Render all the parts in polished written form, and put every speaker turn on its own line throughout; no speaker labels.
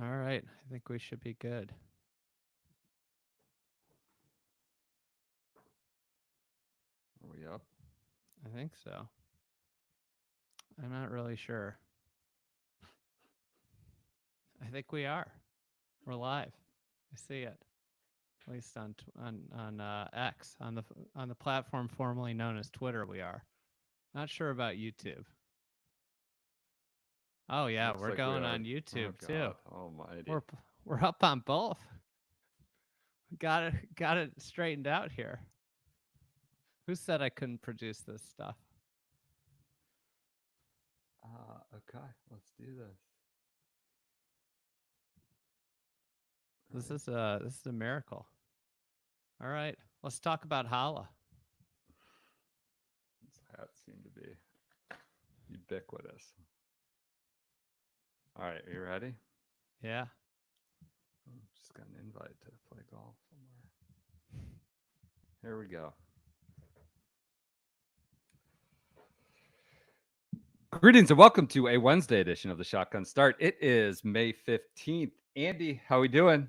All right. I think we should be good.
Are we up?
I think so. I'm not really sure. I think we are. We're live. I see it. At least on X, on the platform formerly known as Twitter, we are. Not sure about YouTube. Oh yeah,
Looks
we're
like we
going
are.
on
Oh
YouTube too.
God, Almighty!
We're we're up on both. Got it straightened out here. Who said I couldn't produce this stuff?
Okay, let's do this. All
This
right.
is a miracle. All right, let's talk about HALLA.
These hats seem to be ubiquitous. All right, are you ready?
Yeah.
Just got an invite to play golf somewhere. Here we go. Greetings and welcome to a Wednesday edition of the Shotgun Start. It is May 15th. Andy, how we doing?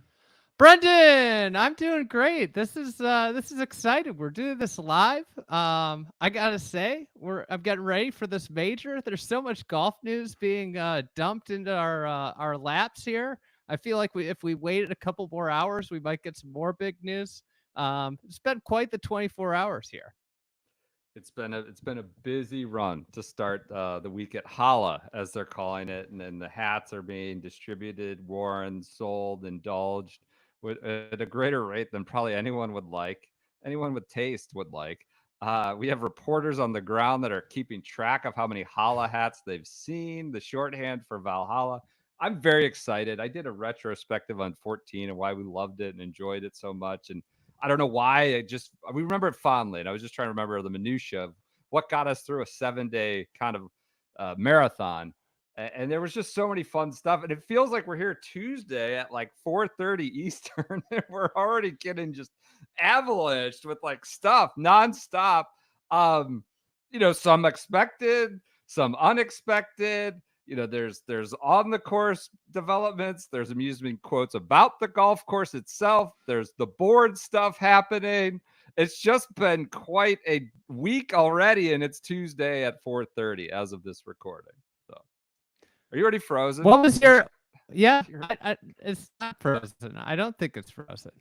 Brendan, I'm doing great. This is exciting. We're doing this live. I gotta say, I'm getting ready for this major. There's so much golf news being dumped into our laps here. I feel like if we waited a couple more hours, we might get some more big news. It's been quite the 24 hours here.
It's been a busy run to start the week at HALLA, as they're calling it, and then the hats are being distributed, worn, sold, indulged at a greater rate than probably anyone would like, anyone with taste would like. We have reporters on the ground that are keeping track of how many HALLA hats they've seen, the shorthand for Valhalla. I'm very excited. I did a retrospective on 14 and why we loved it and enjoyed it so much, and I don't know why. We remember it fondly, and I was just trying to remember the minutia of what got us through a 7 day kind of marathon. And there was just so many fun stuff, and it feels like we're here Tuesday at like 4:30 Eastern, and we're already getting just avalanched with like stuff nonstop. Um, some expected, some unexpected. There's on the course developments, there's amusement quotes about the golf course itself, there's the board stuff happening. It's just been quite a week already, and it's Tuesday at 4:30 as of this recording. So are you already frozen?
What was your? Yeah, it's not frozen. I don't think it's frozen.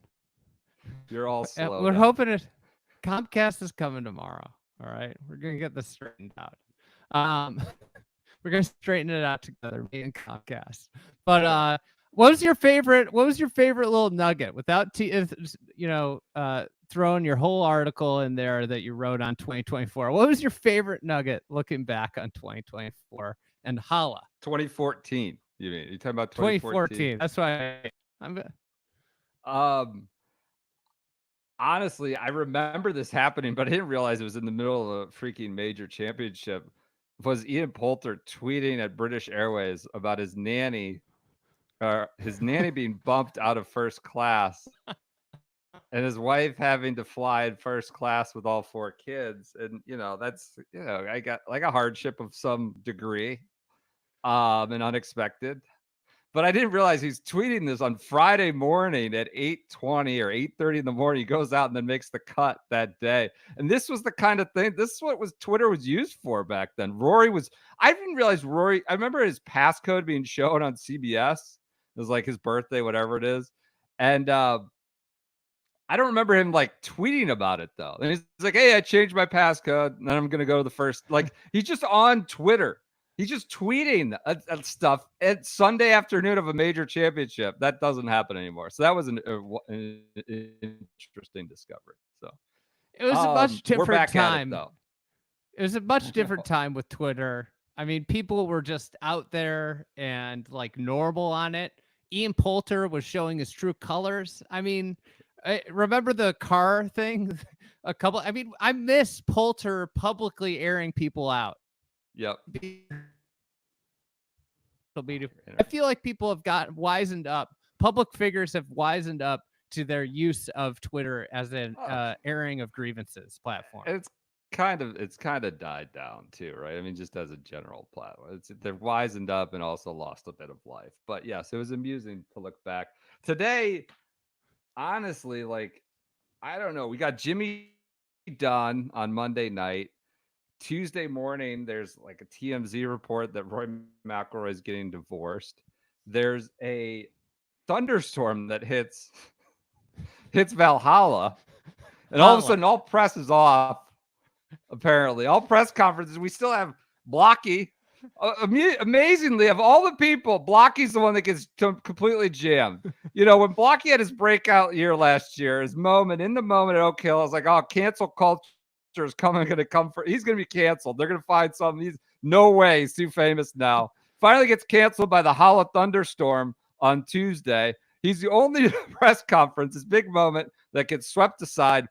You're all slowed
We're
up.
hoping it. Comcast is coming tomorrow. All right, we're gonna get this straightened out. Um, we're gonna straighten it out together, me and Comcast. But what was your favorite? What was your favorite little nugget? Without throwing your whole article in there that you wrote on 2024. What was your favorite nugget looking back on 2024 and HALLA?
2014. You mean you talking about 2014?
2014. That's why I'm.
Um, Honestly, I remember this happening, but I didn't realize it was in the middle of a freaking major championship. Was Ian Poulter tweeting at British Airways about his nanny being bumped out of first class, and his wife having to fly in first class with all four kids, and that's I got like a hardship of some degree, and unexpected. But I didn't realize he's tweeting this on Friday morning at 8:20 or 8:30 in the morning. He goes out and then makes the cut that day. And this was the kind of thing, this is what was Twitter was used for back then. I didn't realize I remember his passcode being shown on CBS. It was like his birthday, whatever it is. And I don't remember him like tweeting about it though. And he's like, "Hey, I changed my passcode, and then I'm gonna go to the first." Like he's just on Twitter. He's just tweeting stuff at Sunday afternoon of a major championship. That doesn't happen anymore. So that was an interesting discovery. So
It was a much
we're
different
back at it
time.
though.
It was a much different time with Twitter. I mean, people were just out there and like normal on it. Ian Poulter was showing his true colors. I mean, remember the car thing? I mean, I miss Poulter publicly airing people out.
Yep.
I feel like people have got wizened up. Public figures have wizened up to their use of Twitter as an airing of grievances platform.
And it's kind of died down too, right? I mean, just as a general platform, they're wizened up and also lost a bit of life. But yes, it was amusing to look back today. Honestly, like I don't know. We got Jimmy done on Monday night. Tuesday morning, there's like a TMZ report that Roy McIlroy is getting divorced. There's a thunderstorm that hits Valhalla, and all of a
Holla.
sudden, all press is off. Apparently, all press conferences. We still have Blocky. Amazingly, of all the people, Blocky's the one that gets completely jammed. You know, when Blocky had his breakout year last year, his moment in the moment at Oak Hill, I was like, oh, cancel culture is going to come for. He's going to be canceled. They're going to find something. He's no way. He's too famous now. Finally gets canceled by the HALLA thunderstorm on Tuesday. He's the only press conference, this big moment, that gets swept aside.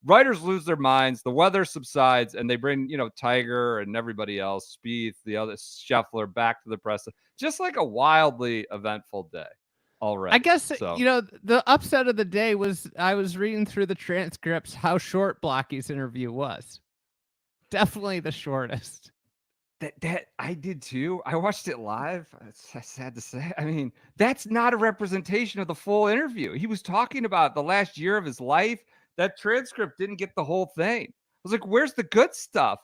Writers lose their minds. The weather subsides, and they bring, Tiger and everybody else, Spieth, the other Scheffler, back to the press. Just like a wildly eventful day already.
I guess
So
the upset of the day was I was reading through the transcripts how short Blocky's interview was. Definitely the shortest.
that I did too. I watched it live. It's sad to say. I mean, that's not a representation of the full interview. He was talking about the last year of his life. That transcript didn't get the whole thing. I was like, where's the good stuff?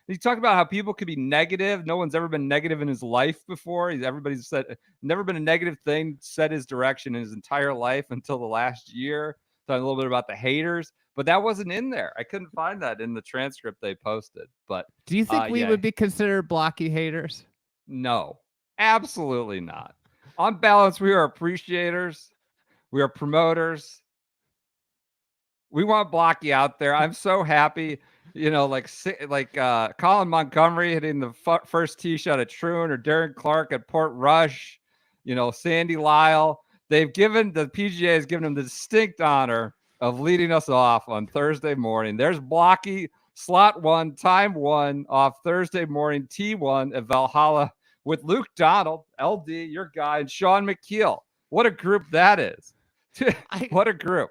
He talked about how people could be negative. No one's ever been negative in his life before. Everybody's said never been a negative thing set his direction in his entire life until the last year. Talking a little bit about the haters, but that wasn't in there. I couldn't find that in the transcript they posted. But
Do you think we
yeah,
would be considered Blocky haters?
no, absolutely not. On balance, we are appreciators. We are promoters. We want Blocky out there. I'm so happy. Colin Montgomery hitting the first tee shot at Troon, or Darren Clark at Port Rush. Sandy Lyle. The PGA has given him the distinct honor of leading us off on Thursday morning. There's Blocky, slot 1, time 1 off Thursday morning, T1 at Valhalla with Luke Donald, LD, your guy, and Sean McKeel. What a group that is. What a group.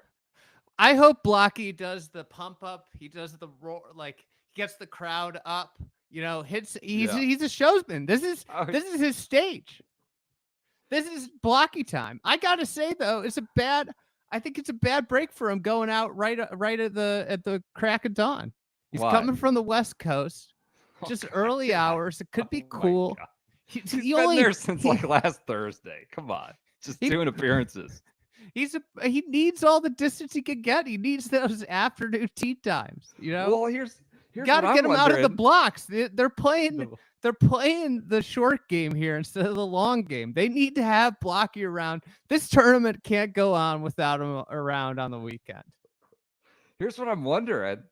I hope Blocky does the pump up. He does the roar, like he gets the crowd up. He's a showsman. This is his stage. This is Blocky time. I gotta say though, I think it's a bad break for him going out right at the crack of dawn. He's coming from the West Coast, just early hours. It could be cool.
He's been there since last Thursday. Come on, just doing appearances.
He needs all the distance he can get. He needs those afternoon tee times.
Well, here's
got to get him out of the blocks. They're playing the short game here instead of the long game. They need to have Blocky around. This tournament can't go on without him around on the weekend.
Here's what I'm wondering.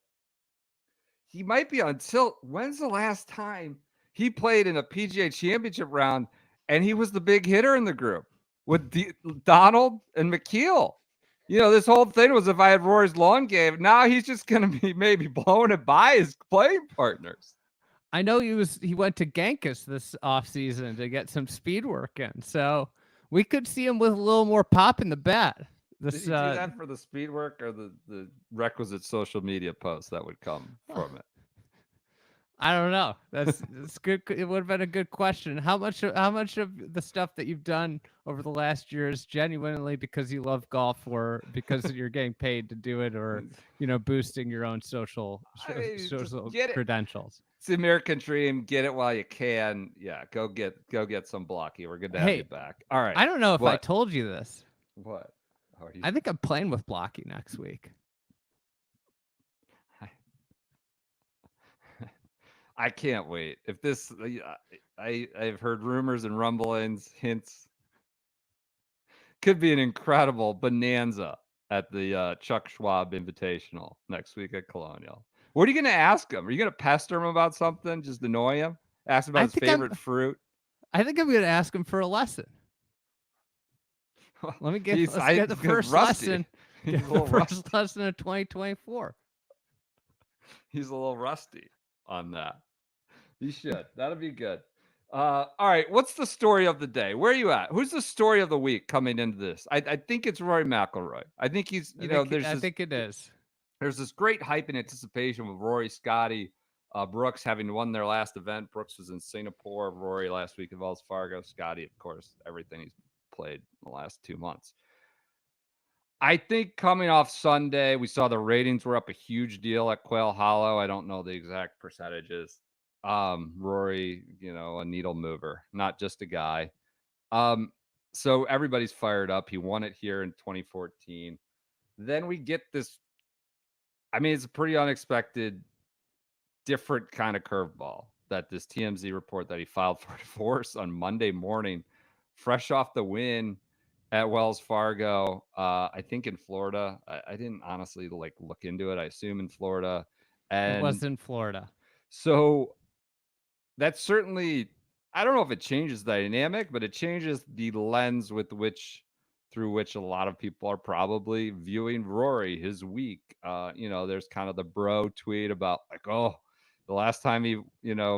He might be on tilt. When's the last time he played in a PGA Championship round and he was the big hitter in the group with Donald and McKeel? This whole thing was if I had Rory's long game. Now he's just going to be maybe blowing it by his playing partners.
I know he went to Genghis this offseason to get some speed work in. So we could see him with a little more pop in the bat.
Did he do that for the speed work or the requisite social media posts that would come from it?
I don't know. That's good. It would have been a good question. How much of the stuff that you've done over the last year is genuinely because you love golf, or because you're getting paid to do it, or boosting your own social credentials?
It's the American dream. Get it while you can. Yeah, go get some Blocky. We're good to have you back. All right.
I don't know if I told you this.
What?
I think I'm playing with Blocky next week.
I can't wait. If this, I've heard rumors and rumblings, hints. Could be an incredible bonanza at the Chuck Schwab Invitational next week at Colonial. What are you going to ask him? Are you going to pester him about something? Just annoy him? Ask him about his favorite fruit?
I think I'm going to ask him for a lesson. Let's get the first lesson. Get the first lesson of 2024.
He's a little rusty on that. You should. That'll be good. All right. What's the story of the day? Where are you at? Who's the story of the week coming into this? I think it's Rory McIlroy. I think he's,
I think it is.
there's this great hype and anticipation with Rory, Scotty, Brooks having won their last event. Brooks was in Singapore, Rory last week at Wells Fargo, Scotty, of course, everything he's played in the last 2 months. I think coming off Sunday, we saw the ratings were up a huge deal at Quail Hollow. I don't know the exact percentages. Rory, a needle mover, not just a guy. So everybody's fired up. He won it here in 2014. Then we get this. I mean, it's a pretty unexpected, different kind of curveball that this TMZ report that he filed for divorce on Monday morning, fresh off the win at Wells Fargo, I think in Florida. I didn't honestly look into it. I assume in Florida.
It
And
was in Florida.
so that's certainly, I don't know if it changes the dynamic, but it changes the lens through which a lot of people are probably viewing Rory, his week. There's kind of the bro tweet about like, oh, the last time he,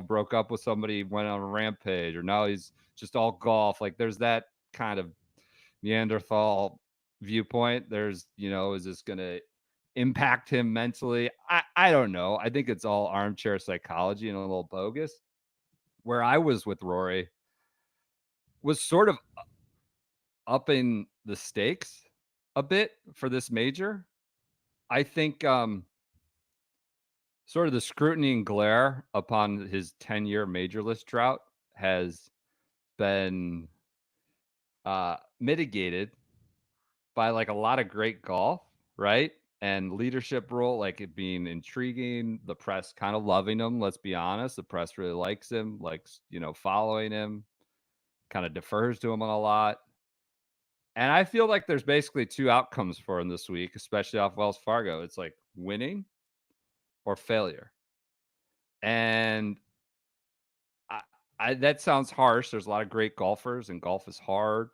broke up with somebody, went on a rampage, or now he's just all golf. Like there's that kind of Neanderthal viewpoint. There's, is this going to impact him mentally? I don't know. I think it's all armchair psychology and a little bogus. Where I was with Rory was sort of upping the stakes a bit for this major. I think sort of the scrutiny and glare upon his 10-year majorless drought has been mitigated by like a lot of great golf, right? And leadership role, like it being intriguing, the press kind of loving him. Let's be honest, the press really likes him, likes, following him, kind of defers to him on a lot. And I feel like there's basically two outcomes for him this week, especially off Wells Fargo. It's like winning or failure. And that sounds harsh. There's a lot of great golfers, and golf is hard.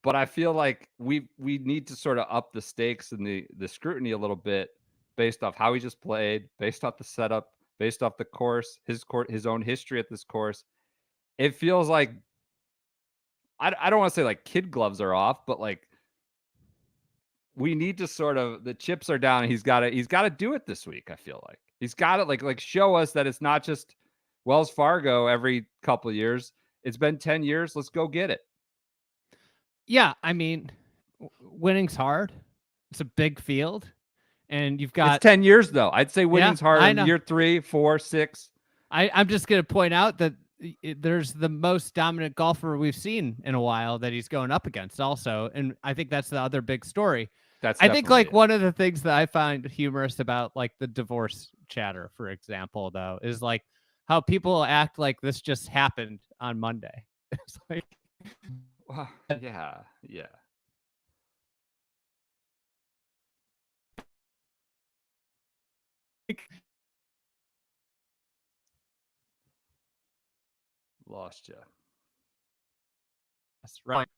But I feel like we need to sort of up the stakes and the scrutiny a little bit based off how he just played, based off the setup, based off the course, his own history at this course. It feels like I don't want to say like kid gloves are off, but like we need to sort of, the chips are down, and he's got to do it this week. I feel like he's got to like show us that it's not just Wells Fargo every couple of years. It's been 10 years. Let's go get it.
Yeah, I mean, winning's hard. It's a big field, and you've
It's
got
10 years though. I'd say winning's hard in year 3, 4, 6.
I'm just going to point out that there's the most dominant golfer we've seen in a while that he's going up against also, and I think that's the other big story. I think like one of the things that I find humorous about like the divorce chatter, for example, though, is like how people act like this just happened on Monday. It's like,
yeah. Lost you.
that's right.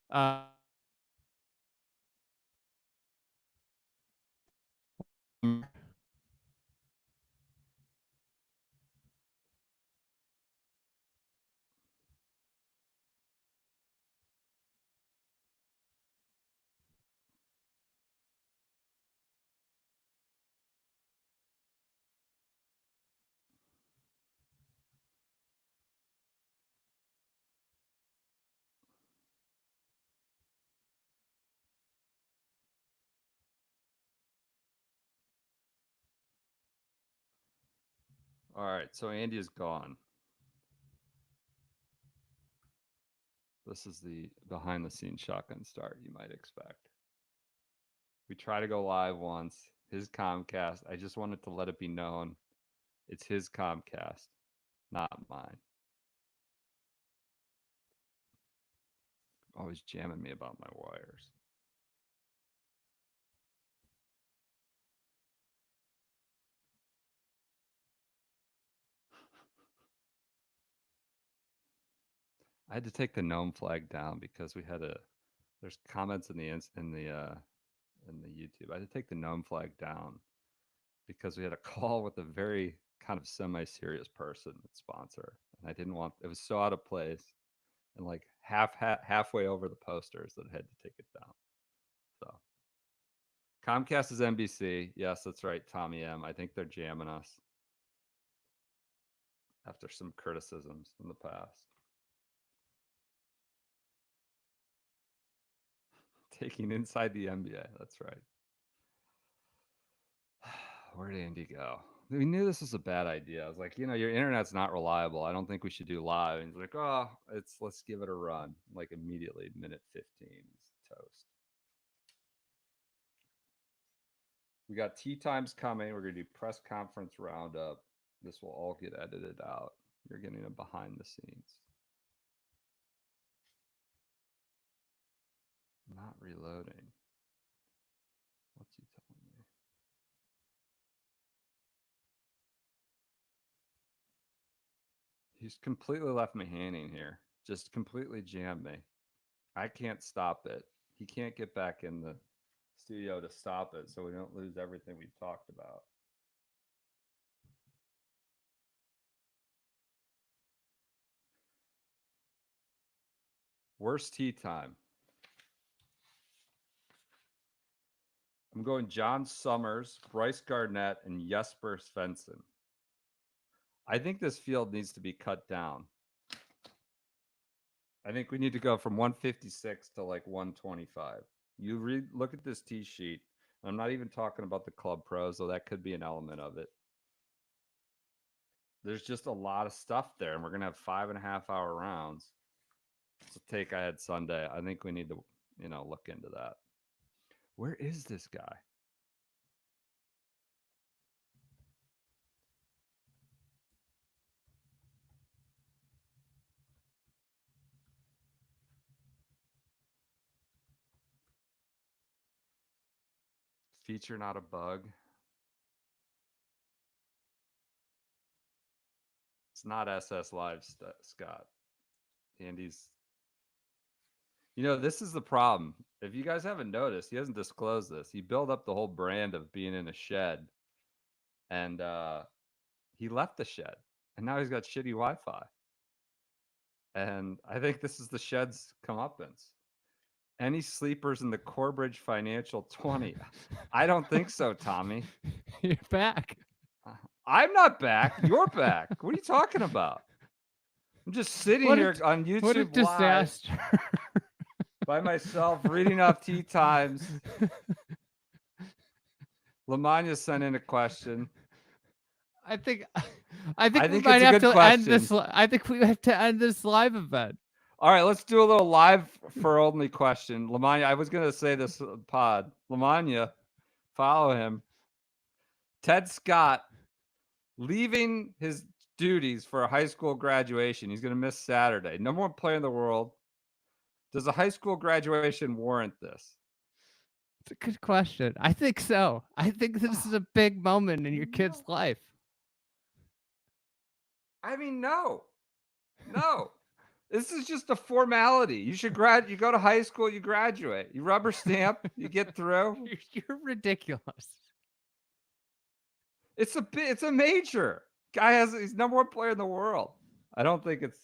All right, so Andy is gone. This is the behind the scenes shotgun start you might expect. We try to go live once. His Comcast. I just wanted to let it be known it's his Comcast, not mine. Always jamming me about my wires. I had to take the gnome flag down because there's comments in the YouTube. I had to take the gnome flag down because we had a call with a very kind of semi-serious person, sponsor, and I didn't want, it was so out of place and like halfway over the posters that I had to take it down. So Comcast is NBC. Yes, that's right, Tommy M. I think they're jamming us after some criticisms in the past. Taking inside the NBA. That's right. Where'd Andy go? We knew this was a bad idea. I was like, your internet's not reliable. I don't think we should do live. And he's like, oh, let's give it a run. Like immediately, minute 15, he's toast. We got tea times coming. We're gonna do press conference roundup. This will all get edited out. You're getting a behind the scenes. Not reloading. What's he telling me? He's completely left me hanging here. Just completely jammed me. I can't stop it. He can't get back in the studio to stop it so we don't lose everything we've talked about. Worst tea time. I'm going John Summers, Bryce Garnett, and Jesper Svensson. I think this field needs to be cut down. I think we need to go from 156 to like 125. You look at this tee sheet. I'm not even talking about the club pros, though that could be an element of it. There's just a lot of stuff there, and we're gonna have 5.5-hour rounds. It's a take I had Sunday. I think we need to, look into that. Where is this guy? Feature not a bug. It's not SS Live, Scott. Andy's. This is the problem. If you guys haven't noticed, he hasn't disclosed this. He built up the whole brand of being in a shed, and he left the shed, and now he's got shitty Wi-Fi. And I think this is the shed's comeuppance. Any sleepers in the Corbridge Financial 20? I don't think so, Tommy.
You're back.
I'm not back. You're back. What are you talking about? I'm just sitting here on YouTube
what a disaster.
Live by myself reading off tea times. Lamagna sent in a question.
I think we might have to end this. I think we have to end this live event.
All right, let's do a little live for only question. Lamagna, I was going to say this pod. Lamagna, follow him. Ted Scott leaving his duties for a high school graduation. He's going to miss Saturday. Number one player in the world. Does a high school graduation warrant this?
It's a good question. I think so. I think this is a big moment in your kid's life.
I mean, no. This is just a formality. You should you go to high school, you graduate, you rubber stamp, you get through.
You're ridiculous.
It's a major. He's number one player in the world. I don't think it's,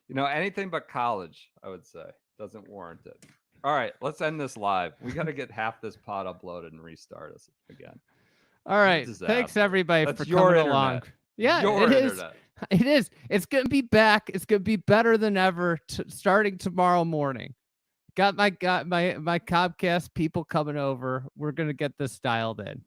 anything but college, I would say, doesn't warrant it. All right, let's end this live. We got to get half this pod uploaded and restart us again.
All right. Thanks everybody for coming along. Yeah, it is. It is. It's going to be back. It's going to be better than ever starting tomorrow morning. Got my Comcast people coming over. We're going to get this dialed in.